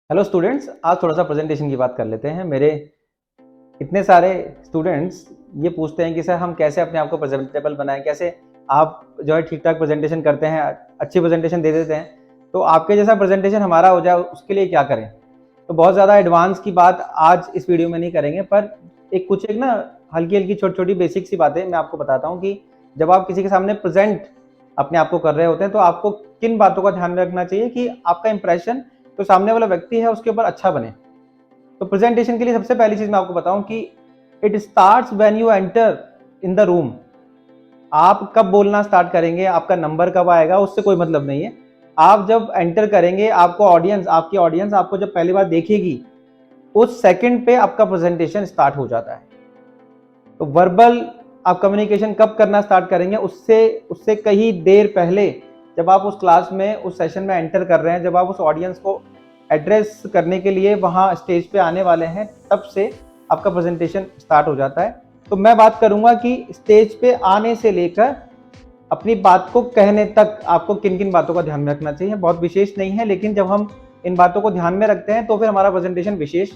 Hello students, आज थोड़ा सा प्रेजेंटेशन की बात कर लेते हैं। मेरे इतने सारे स्टूडेंट्स ये पूछते हैं कि सर हम कैसे अपने आप को प्रेजेंटेबल बनाएं, कैसे आप जो है ठीक ठाक प्रेजेंटेशन करते हैं, अच्छी प्रेजेंटेशन दे देते हैं, तो आपके जैसा प्रेजेंटेशन हमारा हो जाए उसके लिए क्या करें। तो बहुत ज़्यादा एडवांस की बात आज इस वीडियो में नहीं करेंगे, पर एक ना हल्की हल्की छोटी छोटी बेसिक सी बातें मैं आपको बताता हूँ कि जब आप किसी के सामने प्रेजेंट अपने आप को कर रहे होते हैं तो आपको किन बातों का ध्यान में रखना चाहिए कि आपका इंप्रेशन तो सामने वाला व्यक्ति है उसके ऊपर अच्छा बने। तो प्रेजेंटेशन के लिए सबसे पहली चीज मैं आपको बताऊं कि it starts when you enter in the room. आप कब बोलना स्टार्ट करेंगे, आपका नंबर कब आएगा, उससे कोई मतलब नहीं है। आप जब एंटर करेंगे, आपकी ऑडियंस आपको जब पहली बार देखेगी, उस सेकंड पे आपका प्रेजेंटेशन स्टार्ट हो जाता है। तो वर्बल आप कम्युनिकेशन कब करना स्टार्ट करेंगे, उससे उससे कहीं देर पहले, जब आप उस क्लास में उस सेशन में एंटर कर रहे हैं, जब आप उस ऑडियंस को एड्रेस करने के लिए वहां स्टेज पे आने वाले हैं, तब से आपका प्रेजेंटेशन स्टार्ट हो जाता है। तो मैं बात करूंगा कि स्टेज पे आने से लेकर अपनी बात को कहने तक आपको किन किन बातों का ध्यान में रखना चाहिए। बहुत विशेष नहीं है, लेकिन जब हम इन बातों को ध्यान में रखते हैं तो फिर हमारा प्रेजेंटेशन विशेष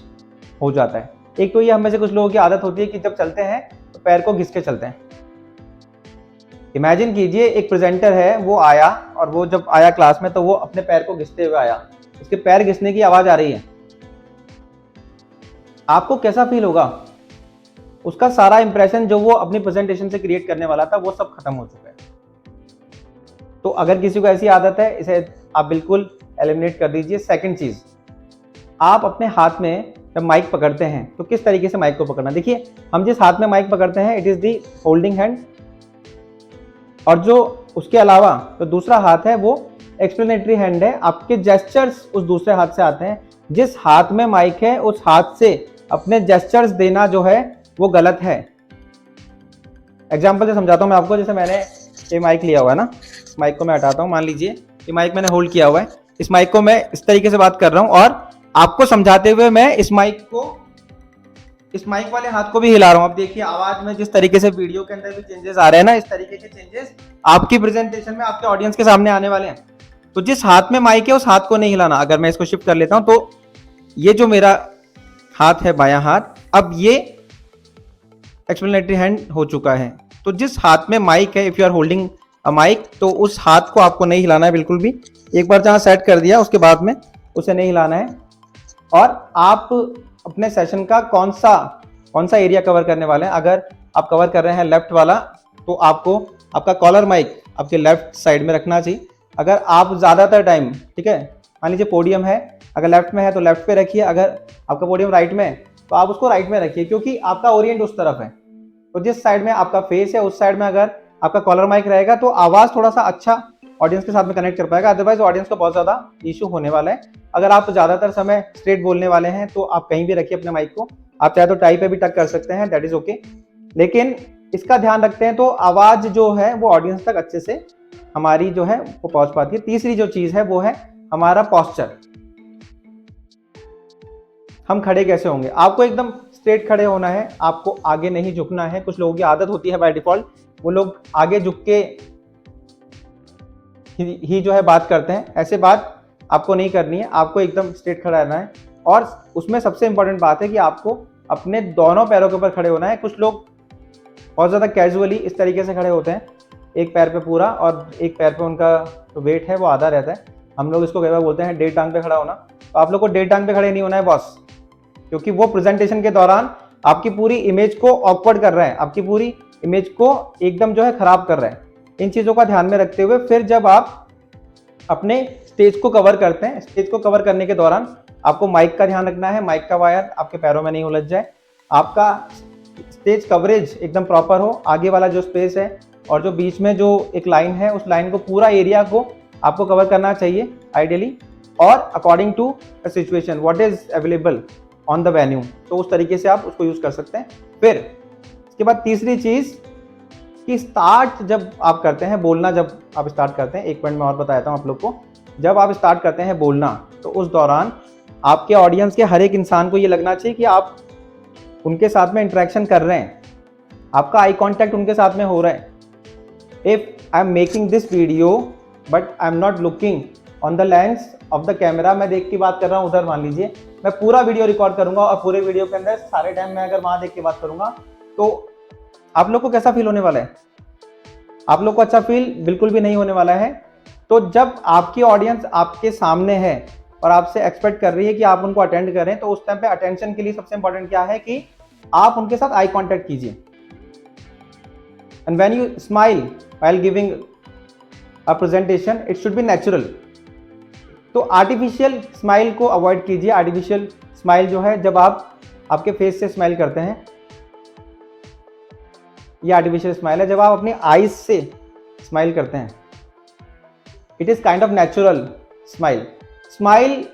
हो जाता है। एक तो ये हम में से कुछ लोगों की आदत होती है कि जब चलते हैं तो पैर को घिस के चलते हैं। इमेजिन कीजिए, एक प्रेजेंटर है, वो आया और वो जब आया क्लास में तो वो अपने पैर को घिसते हुए आया, उसके पैर घिसने की आवाज आ रही है। आपको कैसा फील होगा? उसका सारा इंप्रेशन जो वो अपनी प्रेजेंटेशन से क्रिएट करने वाला था वो सब खत्म हो चुका है। तो अगर किसी को ऐसी आदत है, इसे आप बिल्कुल एलिमिनेट कर दीजिए। सेकंड चीज, आप अपने हाथ में जब माइक पकड़ते हैं तो किस तरीके से माइक को पकड़ना। देखिए, हम जिस हाथ में माइक पकड़ते हैं it is the holding hand, और जो उसके अलावा तो दूसरा हाथ है वो एक्सप्लेनेटरी हैंड है। आपके जेस्चर्स उस दूसरे हाथ से आते हैं। जिस हाथ में माइक है उस हाथ से अपने जेस्चर्स देना जो है वो गलत है। एग्जाम्पल से समझाता हूं मैं आपको। जैसे मैंने ये माइक लिया हुआ है ना, इस माइक को मैं हटाता हूं। मान लीजिए ये माइक मैंने होल्ड किया हुआ है, इस माइक को मैं इस तरीके से बात कर रहा हूं और आपको समझाते हुए मैं इस माइक वाले हाथ को भी हिला रहा हूं। अब देखिए आवाज में जिस तरीके से वीडियो के अंदर भी चेंजेस आ रहे हैं ना, इस तरीके के चेंजेस आपकी प्रेजेंटेशन में आपके ऑडियंस के सामने आने वाले हैं। तो जिस हाथ में माइक है उस हाथ को नहीं हिलाना। अगर मैं इसको शिफ्ट कर लेता हूं तो ये जो मेरा हाथ है, बायां हाथ, अब ये एक्सप्लेनेटरी हैंड हो चुका है। तो जिस हाथ में माइक है, if you are holding a mic, तो उस हाथ को आपको नहीं हिलाना है बिल्कुल भी। एक बार जहां सेट कर दिया उसके बाद में उसे नहीं हिलाना है। और आप अपने सेशन का कौन सा एरिया कवर करने वाले हैं। अगर आप कवर कर रहे हैं लेफ्ट वाला, तो आपको आपका कॉलर माइक आपके लेफ्ट साइड में रखना चाहिए। अगर आप ज़्यादातर टाइम, ठीक है, मान लीजिए पोडियम है, अगर लेफ्ट में है तो लेफ्ट पे रखिए, अगर आपका पोडियम राइट में है तो आप उसको राइट में रखिए, क्योंकि आपका ओरिएंट उस तरफ है। तो जिस साइड में आपका फेस है उस साइड में अगर आपका कॉलर माइक रहेगा तो आवाज़ थोड़ा सा अच्छा ऑडियंस के साथ में कनेक्ट कर पाएगा। अदरवाइज ऑडियंस को बहुत ज़्यादा इशू होने वाला है। अगर आप ज़्यादातर समय स्ट्रेट बोलने वाले हैं तो आप कहीं भी रखिए अपने माइक को। आप चाहे तो टाई पे भी टक कर सकते हैं, दैट इज ओके। लेकिन इसका ध्यान रखते हैं तो आवाज़ जो है वो ऑडियंस तक अच्छे से हमारी जो है वो पहुंच पाती है। तीसरी जो चीज़ है वो है हमारा पॉस्चर। हम खड़े कैसे होंगे? आपको एकदम स्ट्रेट खड़े होना है, आपको आगे नहीं झुकना है। कुछ लोगों की आदत होती है बाय डिफॉल्ट, वो लोग आगे झुक के ही जो है बात करते हैं। ऐसे बात आपको नहीं करनी है, आपको एकदम स्ट्रेट खड़ा रहना है। और उसमें सबसे इंपॉर्टेंट बात है कि आपको अपने दोनों पैरों के ऊपर खड़े होना है। कुछ लोग बहुत ज़्यादा कैजुअली इस तरीके से खड़े होते हैं, एक पैर पे पूरा और एक पैर पे उनका जो वेट है वो आधा रहता है। हम लोग इसको कई बार बोलते हैं डेढ़ टांग पे खड़ा होना। तो आप लोग को डेढ़ टांग पे खड़े नहीं होना है बॉस, क्योंकि वो प्रेजेंटेशन के दौरान आपकी पूरी इमेज को ऑकवर्ड कर रहे हैं, आपकी पूरी इमेज को एकदम जो है खराब कर रहे हैं। इन चीज़ों का ध्यान में रखते हुए फिर जब आप अपने स्टेज को कवर करते हैं, स्टेज को कवर करने के दौरान आपको माइक का ध्यान रखना है, माइक का वायर आपके पैरों में नहीं उलझ जाए, आपका स्टेज कवरेज एकदम प्रॉपर हो, आगे वाला जो स्पेस है और जो बीच में जो एक लाइन है उस लाइन को, पूरा एरिया को आपको कवर करना चाहिए आइडियली, और according to the situation what is available on the venue. तो उस तरीके से आप उसको यूज कर सकते हैं। फिर इसके बाद तीसरी चीज कि स्टार्ट जब आप करते हैं बोलना, जब आप स्टार्ट करते हैं, एक पॉइंट मैं और बताता हूँ आप लोग को। जब आप स्टार्ट करते हैं बोलना तो उस दौरान आपके ऑडियंस के हर एक इंसान को ये लगना चाहिए कि आप उनके साथ में इंटरेक्शन कर रहे हैं, आपका आई कॉन्टैक्ट उनके साथ में हो रहा है। If I am making this video but I am not looking on the lens of the camera, मैं देख के बात कर रहा हूँ उधर, मान लीजिए मैं पूरा वीडियो रिकॉर्ड करूंगा और पूरे वीडियो के अंदर सारे टाइम मैं अगर वहां देख के बात करूंगा तो आप लोग को कैसा फील होने वाला है? आप लोग को अच्छा फील बिल्कुल भी नहीं होने वाला है। तो जब आपकी ऑडियंस आपके सामने है और आपसे एक्सपेक्ट कर रही है कि आप उनको अटेंड करें, तो उस टाइम पे अटेंशन के लिए सबसे इंपॉर्टेंट क्या है कि आप उनके साथ आई कांटेक्ट कीजिए। And when you smile while giving a presentation, it should be natural. तो आर्टिफिशियल स्माइल को अवॉइड कीजिए। आर्टिफिशियल स्माइल जो है, जब आप आपके फेस से स्माइल करते हैं, ये आर्टिफिशियल स्माइल है। जब आप अपनी आईज से स्माइल करते हैं, it is kind of natural smile. Smile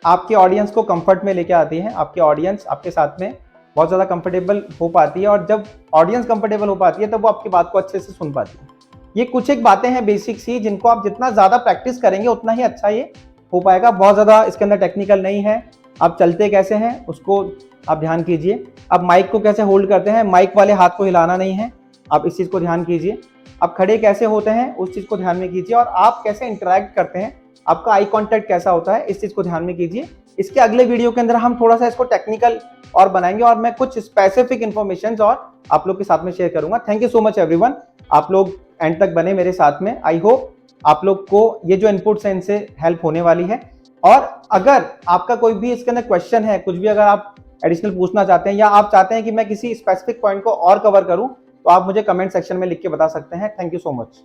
आपके ऑडियंस को कंफर्ट में लेके आती है। आपके ऑडियंस आपके साथ में बहुत ज़्यादा कंफर्टेबल हो पाती है, और जब ऑडियंस कंफर्टेबल हो पाती है तब वो आपकी बात को अच्छे से सुन पाती है। ये कुछ एक बातें हैं बेसिक सी, जिनको आप जितना ज़्यादा प्रैक्टिस करेंगे उतना ही अच्छा ये हो पाएगा। बहुत ज़्यादा इसके अंदर टेक्निकल नहीं है। आप चलते कैसे हैं उसको आप ध्यान कीजिए। आप माइक को कैसे होल्ड करते हैं, माइक वाले हाथ को हिलाना नहीं है, आप इस चीज़ को ध्यान कीजिए। आप खड़े कैसे होते हैं उस चीज़ को ध्यान में कीजिए, और आप कैसे इंटरेक्ट करते हैं, आपका आई कांटेक्ट कैसा होता है, इस चीज़ को ध्यान में कीजिए। इसके अगले वीडियो के अंदर हम थोड़ा सा इसको टेक्निकल और बनाएंगे, और मैं कुछ स्पेसिफिक इन्फॉर्मेशन और आप लोग के साथ में शेयर करूंगा। Thank you so much everyone, आप लोग एंड तक बने मेरे साथ में। आई होप आप लोग को ये जो इनपुट्स हैं इनसे हेल्प होने वाली है। और अगर आपका कोई भी इसके अंदर क्वेश्चन है, कुछ भी अगर आप एडिशनल पूछना चाहते हैं, या आप चाहते हैं कि मैं किसी स्पेसिफिक पॉइंट को और कवर करूं, तो आप मुझे कमेंट सेक्शन में लिख के बता सकते हैं। Thank you so much.